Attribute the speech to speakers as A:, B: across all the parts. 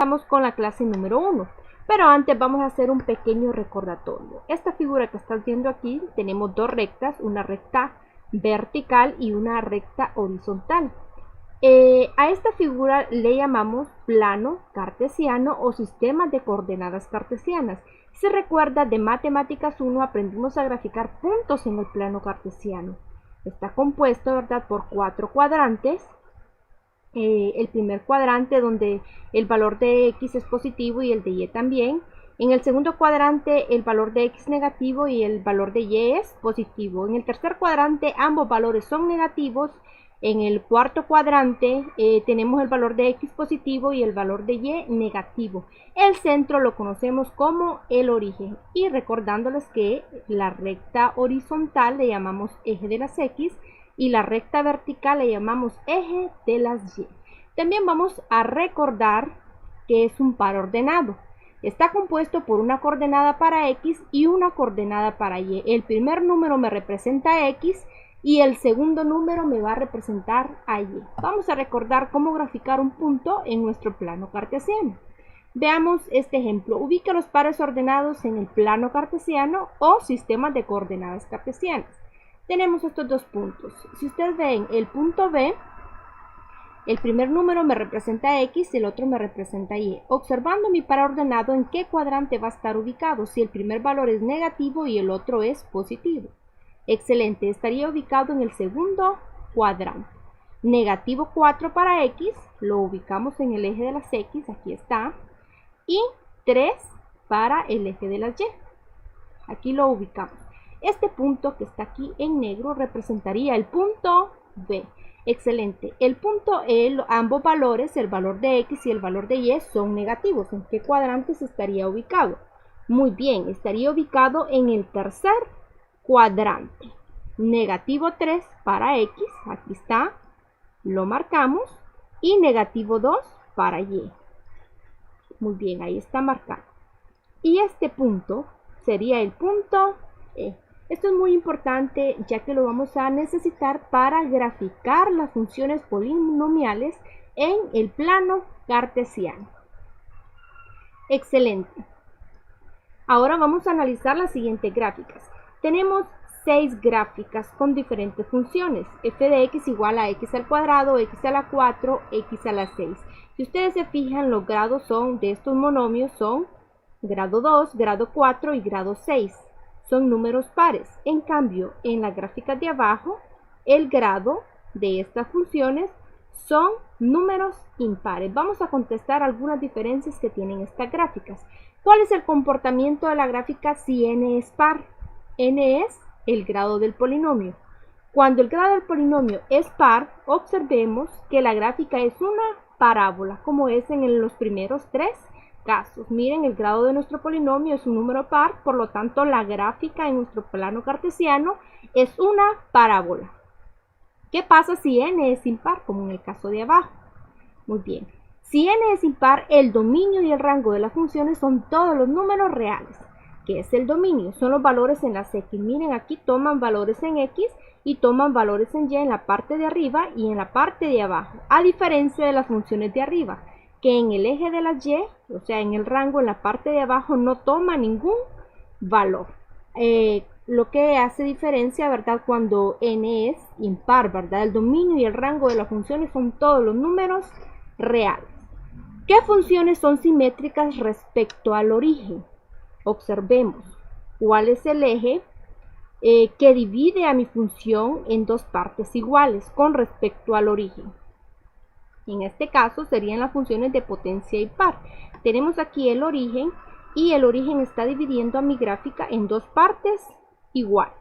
A: Estamos con la clase número 1, pero antes vamos a hacer un pequeño recordatorio. Esta figura que estás viendo aquí, tenemos dos rectas, una recta vertical y una recta horizontal. A esta figura le llamamos plano cartesiano o sistemas de coordenadas cartesianas. Si se recuerda, de Matemáticas 1 aprendimos a graficar puntos en el plano cartesiano. Está compuesto, ¿verdad?, por 4 cuadrantes. El primer cuadrante donde el valor de X es positivo y el de Y también. En el segundo cuadrante el valor de X negativo y el valor de Y es positivo. En el tercer cuadrante ambos valores son negativos. En el cuarto cuadrante tenemos el valor de X positivo y el valor de Y negativo. El centro lo conocemos como el origen. Y recordándoles que la recta horizontal le llamamos eje de las X y la recta vertical le llamamos eje de las Y. También vamos a recordar que es un par ordenado. Está compuesto por una coordenada para X y una coordenada para Y. El primer número me representa X y el segundo número me va a representar a Y. Vamos a recordar cómo graficar un punto en nuestro plano cartesiano. Veamos este ejemplo. Ubica los pares ordenados en el plano cartesiano o sistemas de coordenadas cartesianas. Tenemos estos dos puntos. Si ustedes ven el punto B, el primer número me representa X y el otro me representa Y. Observando mi par ordenado, ¿en qué cuadrante va a estar ubicado? Si el primer valor es negativo y el otro es positivo. Excelente, estaría ubicado en el segundo cuadrante. Negativo 4 para X, lo ubicamos en el eje de las X, aquí está. Y 3 para el eje de las Y. Aquí lo ubicamos. Este punto que está aquí en negro representaría el punto B. Excelente. El punto E, ambos valores, el valor de X y el valor de Y, son negativos. ¿En qué cuadrante se estaría ubicado? Muy bien, estaría ubicado en el tercer cuadrante. Negativo 3 para X, aquí está, lo marcamos, y negativo 2 para Y. Muy bien, ahí está marcado. Y este punto sería el punto E. Esto es muy importante ya que lo vamos a necesitar para graficar las funciones polinomiales en el plano cartesiano. Excelente. Ahora vamos a analizar las siguientes gráficas. Tenemos 6 gráficas con diferentes funciones. F de X igual a X al cuadrado, X a la 4, X a la 6. Si ustedes se fijan, los grados de estos monomios son grado 2, grado 4 y grado 6. Son números pares. En cambio, en las gráficas de abajo, el grado de estas funciones son números impares. Vamos a contestar algunas diferencias que tienen estas gráficas. ¿Cuál es el comportamiento de la gráfica si n es par? N es el grado del polinomio. Cuando el grado del polinomio es par, observemos que la gráfica es una parábola, como es en los primeros 3 casos. Miren, el grado de nuestro polinomio es un número par, por lo tanto la gráfica en nuestro plano cartesiano es una parábola. ¿Qué pasa si n es impar, como en el caso de abajo? Muy bien. Si n es impar, el dominio y el rango de las funciones son todos los números reales. ¿Qué es el dominio? Son los valores en las X. Miren, aquí toman valores en X y toman valores en Y en la parte de arriba y en la parte de abajo. A diferencia de las funciones de arriba, que en el eje de las Y, o sea, en el rango, en la parte de abajo, no toma ningún valor. Lo que hace diferencia, ¿verdad?, cuando n es impar, ¿verdad? El dominio y el rango de las funciones son todos los números reales. ¿Qué funciones son simétricas respecto al origen? Observemos cuál es el eje que divide a mi función en dos partes iguales con respecto al origen. En este caso serían las funciones de potencia y par. Tenemos aquí el origen y el origen está dividiendo a mi gráfica en dos partes iguales.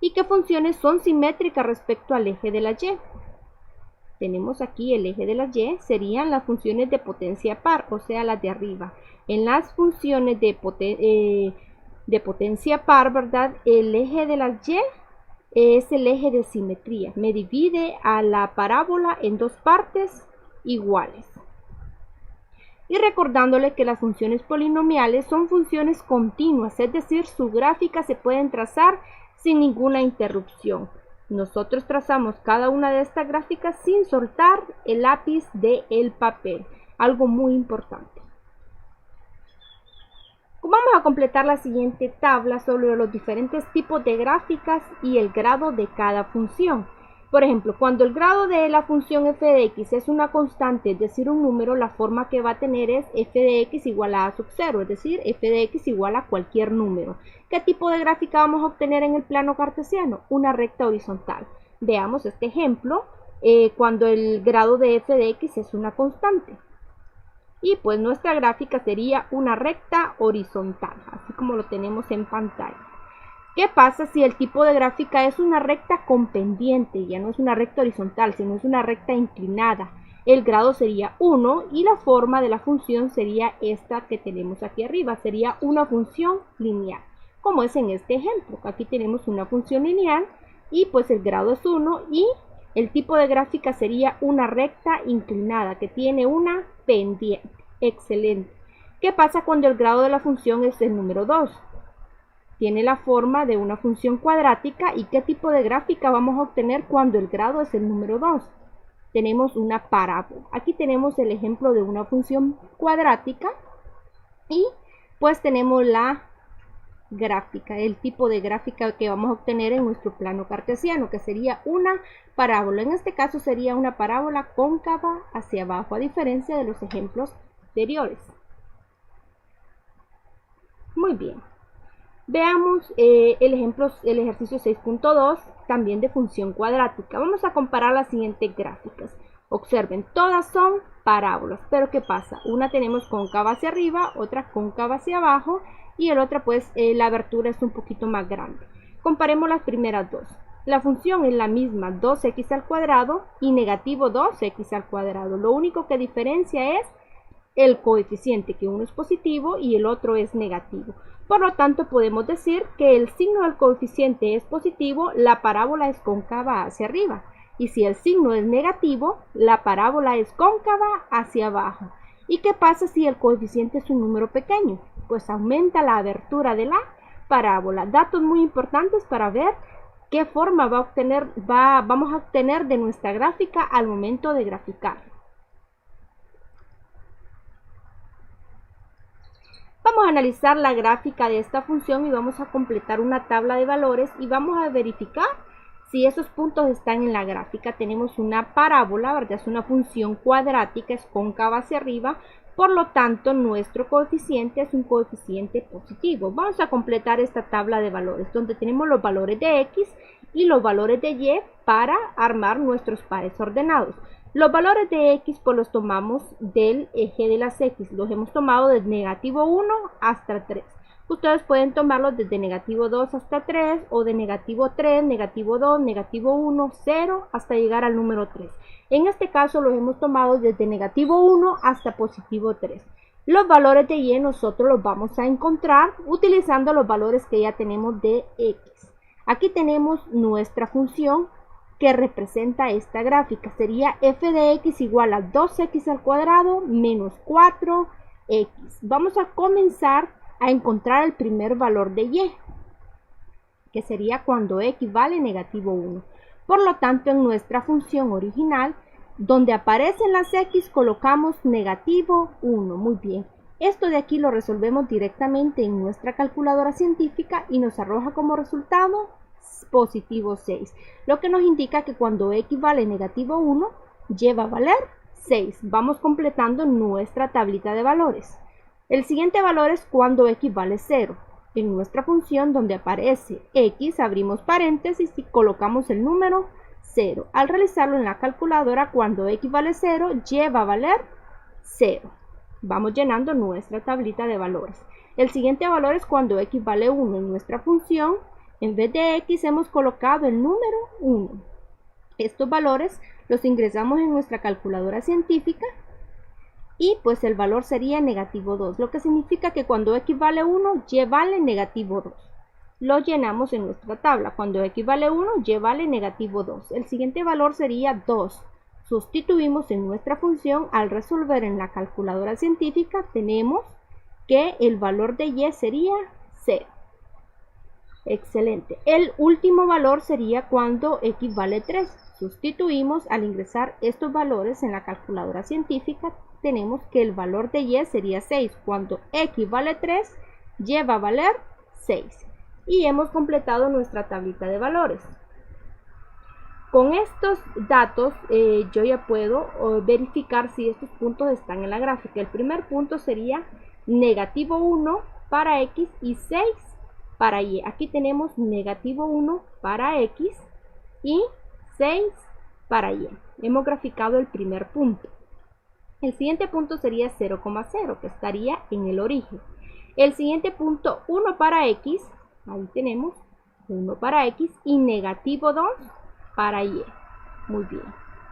A: ¿Y qué funciones son simétricas respecto al eje de la Y? Tenemos aquí el eje de las Y, serían las funciones de potencia par, o sea, las de arriba. En las funciones de potencia par, ¿verdad?, el eje de las Y es el eje de simetría. Me divide a la parábola en dos partes iguales. Y recordándole que las funciones polinomiales son funciones continuas, es decir, su gráfica se pueden trazar sin ninguna interrupción. Nosotros trazamos cada una de estas gráficas sin soltar el lápiz del papel. algo muy importante. Vamos a completar la siguiente tabla sobre los diferentes tipos de gráficas y el grado de cada función. Por ejemplo, cuando el grado de la función f de x es una constante, es decir, un número, la forma que va a tener es f de x igual a sub 0, es decir, f de x igual a cualquier número. ¿Qué tipo de gráfica vamos a obtener en el plano cartesiano? Una recta horizontal. Veamos este ejemplo cuando el grado de f de x es una constante. Y pues nuestra gráfica sería una recta horizontal, así como lo tenemos en pantalla. ¿Qué pasa si el tipo de gráfica es una recta con pendiente? Ya no es una recta horizontal, sino es una recta inclinada. El grado sería 1 y la forma de la función sería esta que tenemos aquí arriba. Sería una función lineal, como es en este ejemplo. Aquí tenemos una función lineal y pues el grado es 1 y el tipo de gráfica sería una recta inclinada que tiene una pendiente. Excelente. ¿Qué pasa cuando el grado de la función es el número 2? Tiene la forma de una función cuadrática. ¿Y qué tipo de gráfica vamos a obtener cuando el grado es el número 2? Tenemos una parábola. Aquí tenemos el ejemplo de una función cuadrática y pues tenemos la gráfica, el tipo de gráfica que vamos a obtener en nuestro plano cartesiano, que sería una parábola. En este caso sería una parábola cóncava hacia abajo, a diferencia de los ejemplos anteriores. Muy bien. Veamos el ejercicio 6.2, también de función cuadrática. Vamos a comparar las siguientes gráficas. Observen, todas son parábolas, pero ¿qué pasa? Una tenemos cóncava hacia arriba, otra cóncava hacia abajo y el otra pues la abertura es un poquito más grande. Comparemos las primeras dos. La función es la misma, 2x al cuadrado y negativo 2x al cuadrado. Lo único que diferencia es el coeficiente, que uno es positivo y el otro es negativo. Por lo tanto, podemos decir que el signo del coeficiente es positivo, la parábola es cóncava hacia arriba. Y si el signo es negativo, la parábola es cóncava hacia abajo. ¿Y qué pasa si el coeficiente es un número pequeño? Pues aumenta la abertura de la parábola. Datos muy importantes para ver qué forma vamos a obtener de nuestra gráfica al momento de graficar. Vamos a analizar la gráfica de esta función y vamos a completar una tabla de valores y vamos a verificar si esos puntos están en la gráfica. Tenemos una parábola, ¿verdad? Es una función cuadrática, es cóncava hacia arriba, por lo tanto nuestro coeficiente es un coeficiente positivo. Vamos a completar esta tabla de valores donde tenemos los valores de x y los valores de y para armar nuestros pares ordenados. Los valores de x pues los tomamos del eje de las x, los hemos tomado desde negativo 1 hasta 3. Ustedes pueden tomarlos desde negativo 2 hasta 3 o de negativo 3, negativo 2, negativo 1, 0 hasta llegar al número 3. En este caso los hemos tomado desde negativo 1 hasta positivo 3. Los valores de y nosotros los vamos a encontrar utilizando los valores que ya tenemos de x. Aquí tenemos nuestra función que representa esta gráfica. Sería f de x igual a 2x al cuadrado menos 4x. Vamos a comenzar a encontrar el primer valor de y, que sería cuando x vale negativo 1. Por lo tanto, en nuestra función original, donde aparecen las x, colocamos negativo 1. Muy bien. Esto de aquí lo resolvemos directamente en nuestra calculadora científica y nos arroja como resultado positivo 6, lo que nos indica que cuando x vale negativo 1, y va a valer 6. Vamos completando nuestra tablita de valores. El siguiente valor es cuando x vale 0. En nuestra función donde aparece x, abrimos paréntesis y colocamos el número 0. Al realizarlo en la calculadora, cuando x vale 0, y va a valer 0. Vamos llenando nuestra tablita de valores. El siguiente valor es cuando x vale 1. En nuestra función, en vez de x hemos colocado el número 1. Estos valores los ingresamos en nuestra calculadora científica y pues el valor sería negativo 2, lo que significa que cuando x vale 1, y vale negativo 2. Lo llenamos en nuestra tabla. Cuando x vale 1, y vale negativo 2. El siguiente valor sería 2. Sustituimos en nuestra función. Al resolver en la calculadora científica tenemos que el valor de y sería 0. Excelente. El último valor sería cuando x vale 3. Sustituimos al ingresar estos valores en la calculadora científica. tenemos que el valor de y sería 6. Cuando x vale 3, y va a valer 6. Y hemos completado nuestra tablita de valores. Con estos datos yo ya puedo verificar si estos puntos están en la gráfica. El primer punto sería negativo 1 para x y 6 para y. Aquí tenemos negativo 1 para x y 6 para y. Hemos graficado el primer punto. El siguiente punto sería 0,0, que estaría en el origen. El siguiente punto 1 para x, ahí tenemos 1 para x y negativo 2 para y. Muy bien,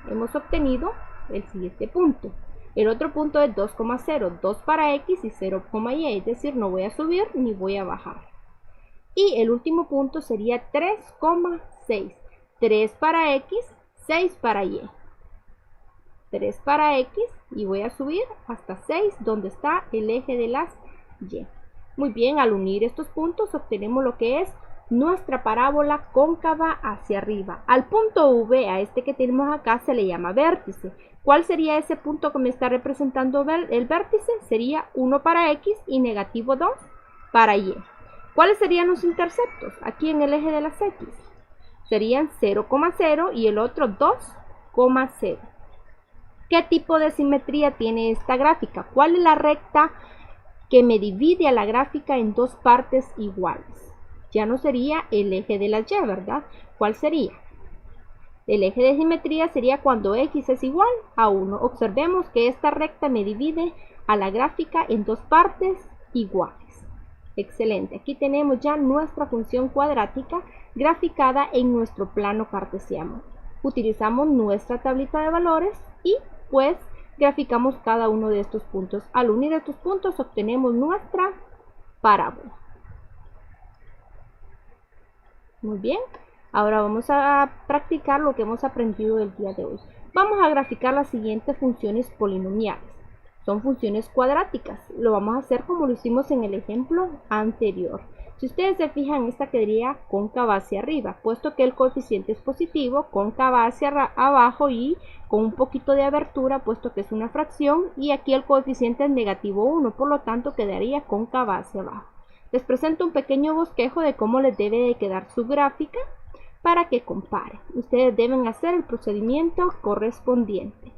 A: hemos obtenido el siguiente punto. El otro punto es 2,0, 2 para x y 0, y, es decir, no voy a subir ni voy a bajar. Y el último punto sería 3,6, 3 para x, 6 para y. 3 para x y voy a subir hasta 6, donde está el eje de las y. Muy bien, al unir estos puntos obtenemos lo que es nuestra parábola cóncava hacia arriba. Al punto V, a este que tenemos acá, se le llama vértice. ¿Cuál sería ese punto que me está representando el vértice? Sería 1 para x y negativo 2 para y. ¿Cuáles serían los interceptos? Aquí en el eje de las x. Serían 0,0 y el otro 2,0. ¿Qué tipo de simetría tiene esta gráfica? ¿Cuál es la recta que me divide a la gráfica en dos partes iguales? Ya no sería el eje de la y, ¿verdad? ¿Cuál sería? El eje de simetría sería cuando x es igual a 1. Observemos que esta recta me divide a la gráfica en dos partes iguales. Excelente. Aquí tenemos ya nuestra función cuadrática graficada en nuestro plano cartesiano. Utilizamos nuestra tablita de valores y pues graficamos cada uno de estos puntos. Al unir estos puntos obtenemos nuestra parábola. Muy bien, ahora vamos a practicar lo que hemos aprendido el día de hoy. Vamos a graficar las siguientes funciones polinomiales. Son funciones cuadráticas. Lo vamos a hacer como lo hicimos en el ejemplo anterior. Si ustedes se fijan, esta quedaría cóncava hacia arriba, puesto que el coeficiente es positivo, cóncava hacia abajo y con un poquito de abertura, puesto que es una fracción, y aquí el coeficiente es negativo 1, por lo tanto quedaría cóncava hacia abajo. Les presento un pequeño bosquejo de cómo les debe de quedar su gráfica para que comparen. Ustedes deben hacer el procedimiento correspondiente.